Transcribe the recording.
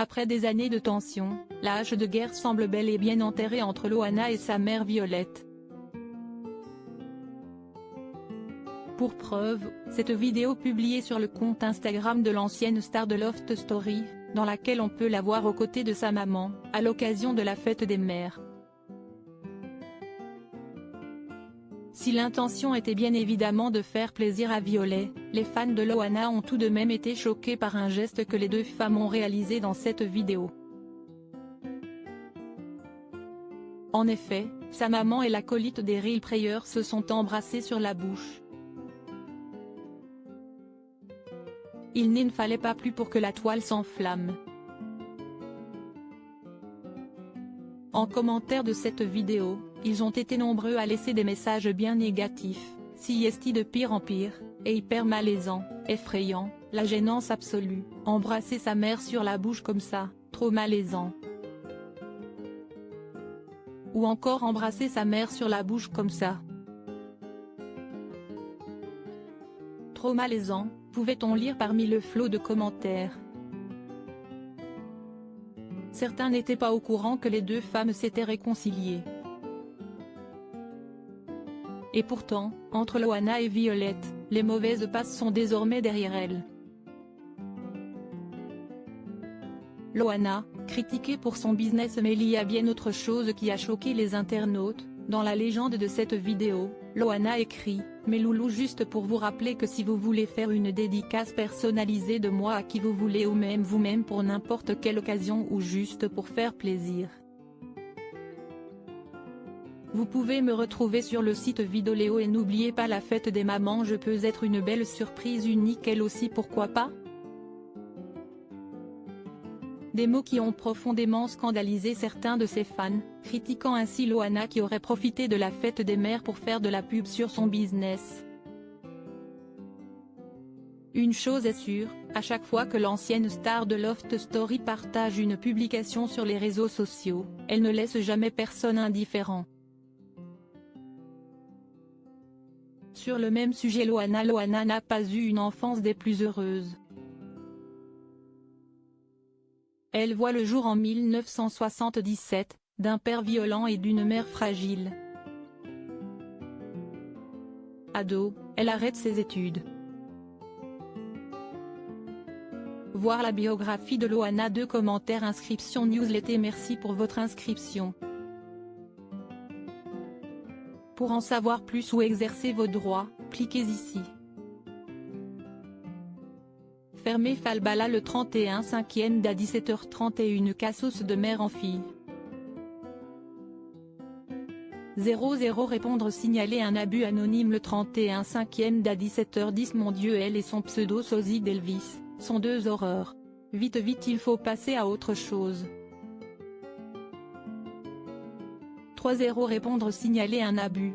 Après des années de tension, la hache de guerre semble bel et bien enterrée entre Loana et sa mère Violette. Pour preuve, cette vidéo publiée sur le compte Instagram de l'ancienne star de Loft Story, dans laquelle on peut la voir aux côtés de sa maman, à l'occasion de la fête des mères. Si l'intention était bien évidemment de faire plaisir à Violet, les fans de Loana ont tout de même été choqués par un geste que les deux femmes ont réalisé dans cette vidéo. En effet, sa maman et l'acolyte des Real Prayers se sont embrassés sur la bouche. Il ne fallait pas plus pour que la toile s'enflamme. En commentaire de cette vidéo, ils ont été nombreux à laisser des messages bien négatifs, si esti de pire en pire, et hyper malaisant, effrayant, la gênance absolue, embrasser sa mère sur la bouche comme ça, trop malaisant. Ou encore embrasser sa mère sur la bouche comme ça. Trop malaisant, pouvait-on lire parmi le flot de commentaires. Certains n'étaient pas au courant que les deux femmes s'étaient réconciliées. Et pourtant, entre Loana et Violette, les mauvaises passes sont désormais derrière elles. Loana, critiquée pour son business, mais il y a bien autre chose qui a choqué les internautes. Dans la légende de cette vidéo, Loana écrit « Mes loulous, juste pour vous rappeler que si vous voulez faire une dédicace personnalisée de moi à qui vous voulez ou même vous-même pour n'importe quelle occasion ou juste pour faire plaisir. Vous pouvez me retrouver sur le site Vidoléo et n'oubliez pas la fête des mamans, je peux être une belle surprise unique elle aussi, pourquoi pas ?» Des mots qui ont profondément scandalisé certains de ses fans, critiquant ainsi Loana qui aurait profité de la fête des mères pour faire de la pub sur son business. Une chose est sûre, à chaque fois que l'ancienne star de Loft Story partage une publication sur les réseaux sociaux, elle ne laisse jamais personne indifférent. Sur le même sujet, Loana n'a pas eu une enfance des plus heureuses. Elle voit le jour en 1977, d'un père violent et d'une mère fragile. Ado, elle arrête ses études. Voir la biographie de Loana. 2 commentaires. Inscription newsletter. Merci pour votre inscription. Pour en savoir plus ou exercer vos droits, cliquez ici. Fermé Falbala le 31 5e à 17h31. Cassos de mère en fille. 00 Répondre. Signaler un abus anonyme le 31 5e à 17h10. Mon Dieu, elle et son pseudo sosie d'Elvis, sont 2 horreurs. Vite il faut passer à autre chose. 30 Répondre. Signaler un abus.